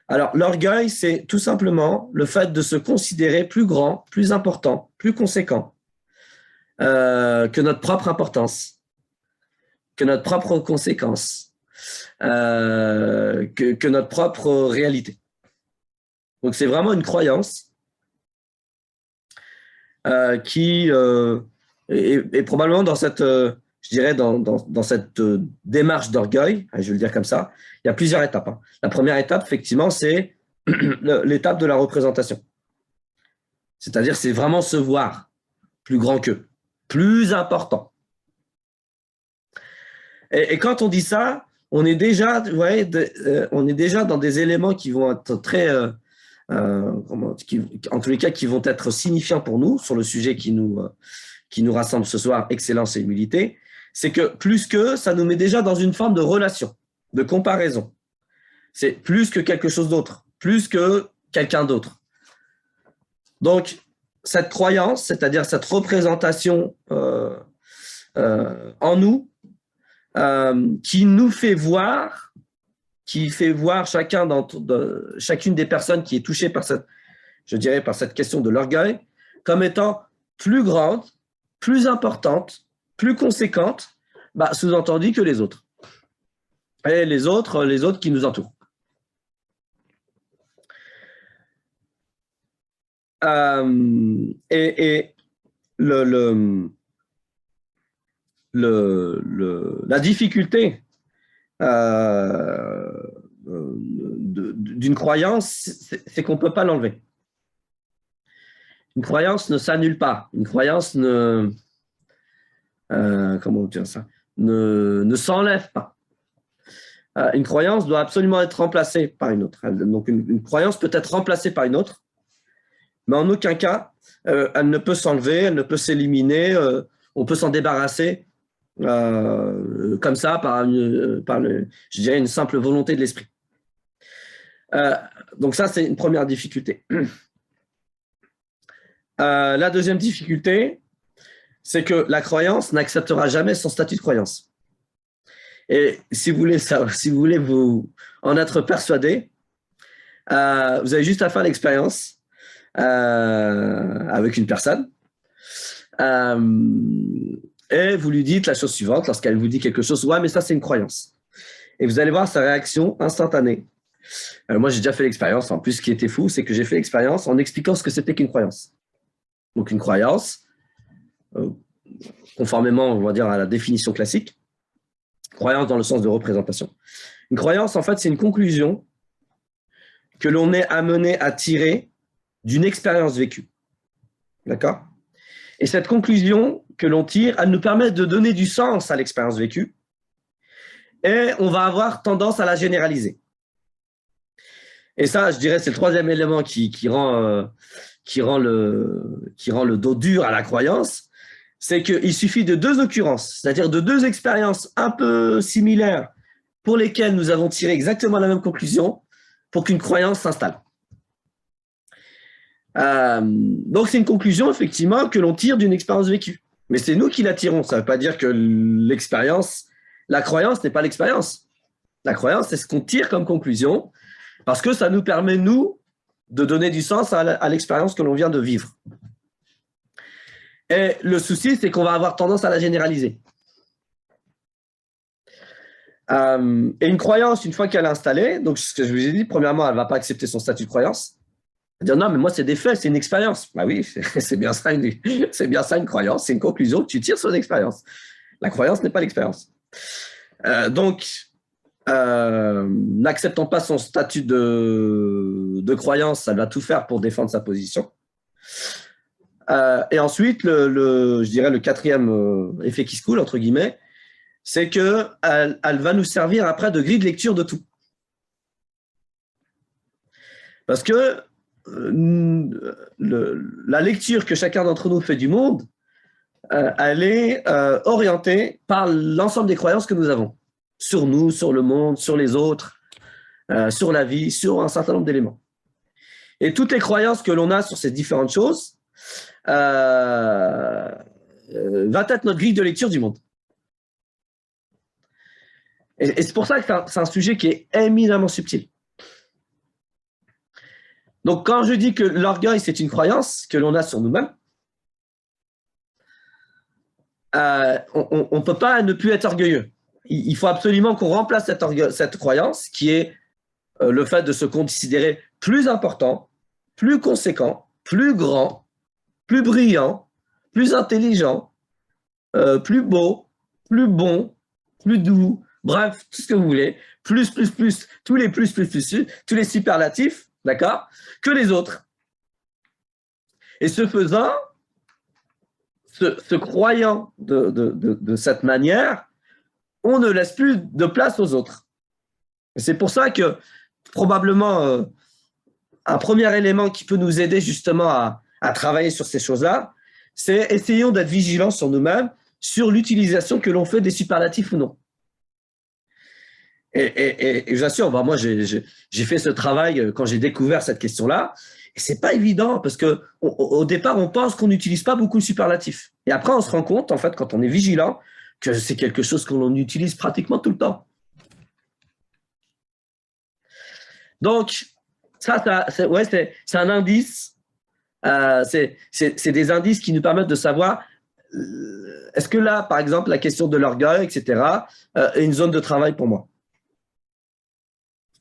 Alors, l'orgueil, c'est tout simplement le fait de se considérer plus grand, plus important, plus conséquent que notre propre importance, que notre propre conséquence, que notre propre réalité. Donc, c'est vraiment une croyance qui est probablement dans cette, je dirais, dans cette démarche d'orgueil, je vais le dire comme ça, il y a plusieurs étapes. Hein. La première étape, effectivement, c'est l'étape de la représentation. C'est-à-dire, c'est vraiment se voir plus grand qu'eux, plus important. Et quand on dit ça, on est déjà, on est déjà dans des éléments qui vont être très, en tous les cas, qui vont être signifiants pour nous sur le sujet qui nous rassemble ce soir, excellence et humilité. C'est que plus que, ça nous met déjà dans une forme de relation, de comparaison. C'est plus que quelque chose d'autre, plus que quelqu'un d'autre. Donc, cette croyance, c'est-à-dire cette représentation en nous, qui nous fait voir, chacune des personnes qui est touchée par cette, je dirais, par cette question de l'orgueil, comme étant plus grande, plus importante, plus conséquente, sous-entendu que les autres. Et les autres qui nous entourent. Et la difficulté d'une croyance, c'est qu'on ne peut pas l'enlever. Une croyance ne s'annule pas. Une croyance ne s'enlève pas. Une croyance doit absolument être remplacée par une autre. Donc, une croyance peut être remplacée par une autre, mais en aucun cas, elle ne peut s'enlever, elle ne peut s'éliminer, on peut s'en débarrasser comme ça je dirais, une simple volonté de l'esprit. Donc ça, c'est une première difficulté. La deuxième difficulté, c'est que la croyance n'acceptera jamais son statut de croyance. Et si vous voulez vous en être persuadé, vous avez juste à faire l'expérience avec une personne et vous lui dites la chose suivante lorsqu'elle vous dit quelque chose. Ouais, mais ça, c'est une croyance. Et vous allez voir sa réaction instantanée. Moi, j'ai déjà fait l'expérience. En plus, ce qui était fou, c'est que j'ai fait l'expérience en expliquant ce que c'était qu'une croyance. Donc, une croyance, conformément, on va dire, à la définition classique, croyance dans le sens de représentation. Une croyance, en fait, c'est une conclusion que l'on est amené à tirer d'une expérience vécue. D'accord ? Et cette conclusion que l'on tire, elle nous permet de donner du sens à l'expérience vécue et on va avoir tendance à la généraliser. Et ça, je dirais, c'est le troisième élément qui rend le dos dur à la croyance, c'est qu'il suffit de deux occurrences, c'est-à-dire de deux expériences un peu similaires pour lesquelles nous avons tiré exactement la même conclusion pour qu'une croyance s'installe. Donc, c'est une conclusion, effectivement, que l'on tire d'une expérience vécue. Mais c'est nous qui la tirons. Ça ne veut pas dire que la croyance n'est pas l'expérience. La croyance, c'est ce qu'on tire comme conclusion parce que ça nous permet, nous, de donner du sens à l'expérience que l'on vient de vivre. Et le souci, c'est qu'on va avoir tendance à la généraliser. Et une croyance, une fois qu'elle est installée, donc ce que je vous ai dit, premièrement, elle ne va pas accepter son statut de croyance. Dire non, mais moi, c'est des faits, c'est une expérience. Bah oui, c'est bien ça une croyance, c'est une conclusion que tu tires sur une expérience. La croyance n'est pas l'expérience. N'acceptant pas son statut de croyance, elle va tout faire pour défendre sa position. Et ensuite, je dirais le quatrième effet qui se coule, entre guillemets, c'est qu'elle va nous servir après de grille de lecture de tout. Parce que la lecture que chacun d'entre nous fait du monde, elle est orientée par l'ensemble des croyances que nous avons sur nous, sur le monde, sur les autres, sur la vie, sur un certain nombre d'éléments. Et toutes les croyances que l'on a sur ces différentes choses va être notre grille de lecture du monde. Et c'est pour ça que c'est un sujet qui est éminemment subtil. Donc, quand je dis que l'orgueil, c'est une croyance que l'on a sur nous-mêmes, on ne peut pas ne plus être orgueilleux. Il faut absolument qu'on remplace cette croyance qui est le fait de se considérer plus important, plus conséquent, plus grand, plus brillant, plus intelligent, plus beau, plus bon, plus doux, bref, tout ce que vous voulez, plus, tous les plus, tous les superlatifs, d'accord, que les autres. Et ce faisant, se croyant de cette manière, on ne laisse plus de place aux autres. C'est pour ça que probablement un premier élément qui peut nous aider justement à travailler sur ces choses-là, c'est essayons d'être vigilants sur nous-mêmes, sur l'utilisation que l'on fait des superlatifs ou non. Et j'assure, bah moi j'ai fait ce travail quand j'ai découvert cette question-là, et c'est pas évident parce que au départ on pense qu'on n'utilise pas beaucoup le superlatif, et après on se rend compte en fait quand on est vigilant que c'est quelque chose qu'on utilise pratiquement tout le temps. Donc ça c'est un indice, c'est des indices qui nous permettent de savoir est-ce que là par exemple la question de l'orgueil etc. Est une zone de travail pour moi.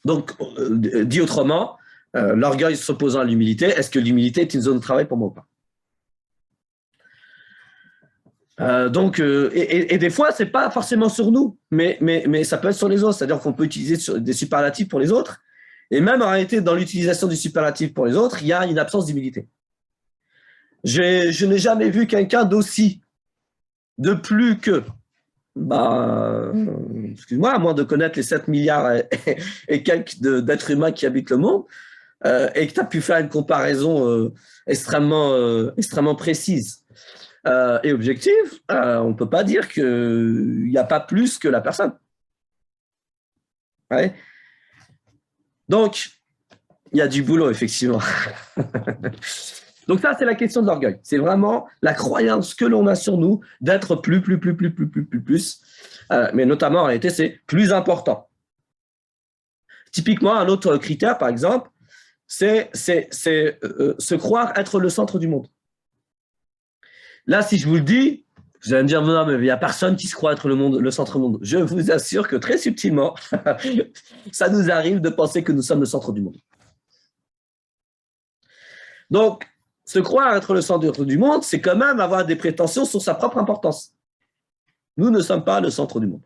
Donc, dit autrement, l'orgueil s'opposant à l'humilité, est-ce que l'humilité est une zone de travail pour moi ou pas? Et des fois, ce n'est pas forcément sur nous, mais ça peut être sur les autres. C'est-à-dire qu'on peut utiliser des superlatifs pour les autres. Et même en réalité, dans l'utilisation du superlatif pour les autres, il y a une absence d'humilité. Je n'ai jamais vu quelqu'un d'aussi, de plus que, excuse-moi, à moins de connaître les 7 milliards et quelques d'êtres humains qui habitent le monde, et que tu as pu faire une comparaison extrêmement précise et objective, on ne peut pas dire qu'il n'y a pas plus que la personne. Ouais. Donc, il y a du boulot, effectivement. Donc ça, c'est la question de l'orgueil. C'est vraiment la croyance que l'on a sur nous d'être plus. Mais notamment, en réalité, c'est plus important. Typiquement, un autre critère, par exemple, c'est se croire être le centre du monde. Là, si je vous le dis, vous allez me dire, non, mais il n'y a personne qui se croit être le centre du monde. Je vous assure que très subtilement, ça nous arrive de penser que nous sommes le centre du monde. Donc, se croire être le centre du monde, c'est quand même avoir des prétentions sur sa propre importance. Nous ne sommes pas le centre du monde.